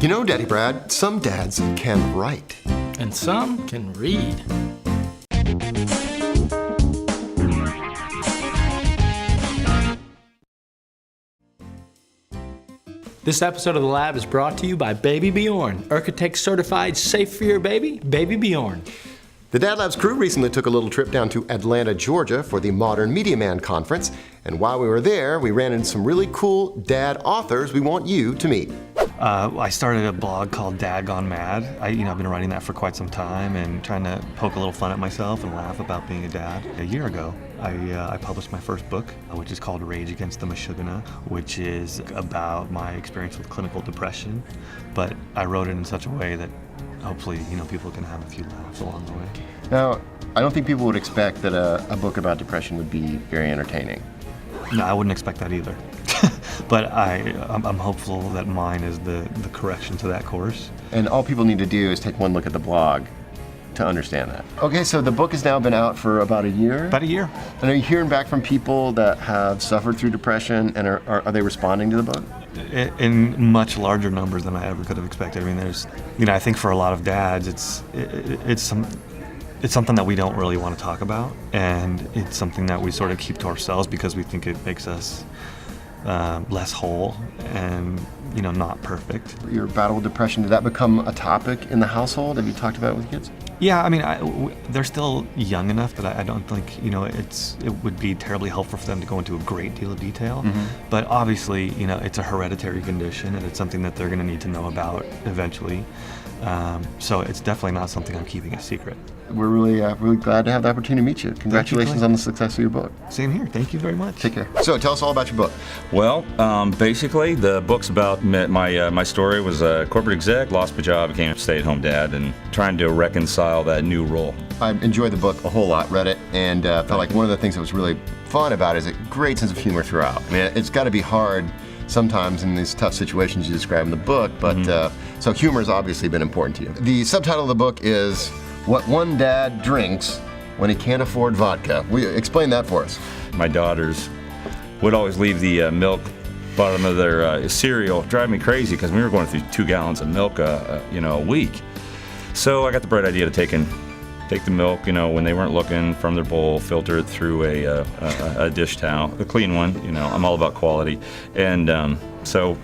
You know, Daddy Brad, some dads can write. And some can read. This episode of The Lab is brought to you by Baby Bjorn, Architect certified safe for your baby, Baby Bjorn. The DadLabs crew recently took a little trip down to Atlanta, Georgia for the Modern Media Man Conference. And while we were there, we ran into some really cool dad authors we want you to meet. I started a blog called Dad Gone Mad. I've been writing that for quite some time and trying to poke a little fun at myself and laugh about being a dad. A year ago, I published my first book, which is called Rage Against the Meshuggah, which is about my experience with clinical depression. But I wrote it in such a way that hopefully, people can have a few laughs along the way. Now, I don't think people would expect that a book about depression would be very entertaining. No, I wouldn't expect that either. But I'm hopeful that mine is the correction to that course. And all people need to do is take one look at the blog to understand that. Okay, so the book has now been out for about a year? About a year. And are you hearing back from people that have suffered through depression, and are they responding to the book? In much larger numbers than I ever could have expected. I mean, I think for a lot of dads, it's something that we don't really want to talk about, and it's something that we sort of keep to ourselves because we think it makes us less whole and not perfect. Your battle with depression, did that become a topic in the household? Have you talked about it with kids? Yeah, I mean, they're still young enough that I don't think it would be terribly helpful for them to go into a great deal of detail. Mm-hmm. But obviously, it's a hereditary condition, and it's something that they're going to need to know about eventually. So it's definitely not something I'm keeping a secret. We're really glad to have the opportunity to meet you. Congratulations on the success of your book. Same here. Thank you very much. Take care. So tell us all about your book. Well, basically, the book's about my story. Was a corporate exec, lost my job, became a stay-at-home dad, and trying to reconcile that new role. I enjoyed the book a whole lot, read it, and felt like one of the things that was really fun about it is a great sense of humor throughout. I mean, it's got to be hard sometimes in these tough situations you describe in the book, but so humor has obviously been important to you. The subtitle of the book is What One Dad Drinks When He Can't Afford Vodka. Will you explain that for us? My daughters would always leave the milk bottom of their cereal, drive me crazy because we were going through 2 gallons of milk a week. So I got the bright idea to take the milk, when they weren't looking, from their bowl, filter it through a dish towel, a clean one. I'm all about quality. And so,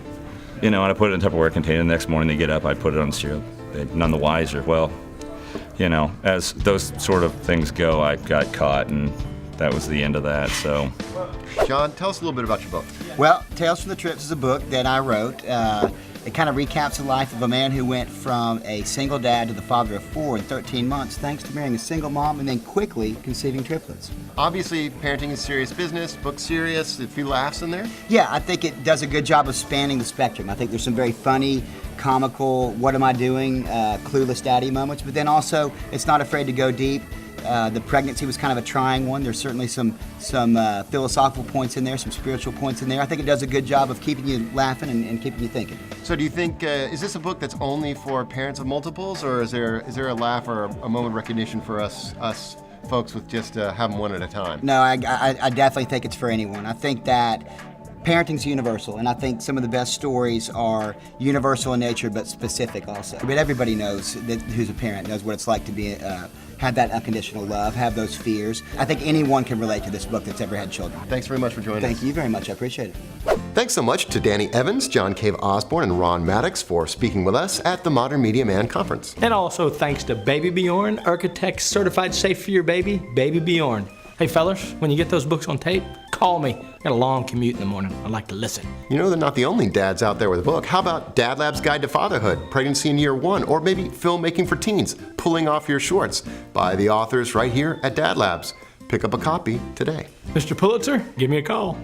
and I put it in a Tupperware container. The next morning they get up, I put it on the cereal. They're none the wiser. Well, as those sort of things go, I got caught, and that was the end of that. So, John, tell us a little bit about your book. Well, Tales from the Trips is a book that I wrote. It kind of recaps the life of a man who went from a single dad to the father of 4 in 13 months, thanks to marrying a single mom and then quickly conceiving triplets. Obviously, parenting is serious business, book serious, a few laughs in there? Yeah, I think it does a good job of spanning the spectrum. I think there's some very funny, comical, what am I doing, clueless daddy moments, but then also it's not afraid to go deep. The pregnancy was kind of a trying one. There's certainly some philosophical points in there, some spiritual points in there. I think it does a good job of keeping you laughing and keeping you thinking. So do you think, is this a book that's only for parents of multiples, or is there a laugh or a moment of recognition for us folks with just having one at a time? No, I definitely think it's for anyone. I think that parenting's universal, and I think some of the best stories are universal in nature but specific also. But everybody knows who's a parent knows what it's like to be have that unconditional love, have those fears. I think anyone can relate to this book that's ever had children. Thanks very much for joining us. Thank you very much. I appreciate it. Thanks so much to Danny Evans, John Cave Osborne, and Ron Maddox for speaking with us at the Modern Media Man Conference. And also thanks to Baby Bjorn, Architect certified safe for your baby, Baby Bjorn. Hey fellas, when you get those books on tape, call me. I got a long commute in the morning. I like to listen. They're not the only dads out there with a book. How about DadLabs Guide to Fatherhood, Pregnancy in Year 1, or maybe Filmmaking for Teens, Pulling Off Your Shorts, by the authors right here at DadLabs. Pick up a copy today. Mr. Pulitzer, give me a call.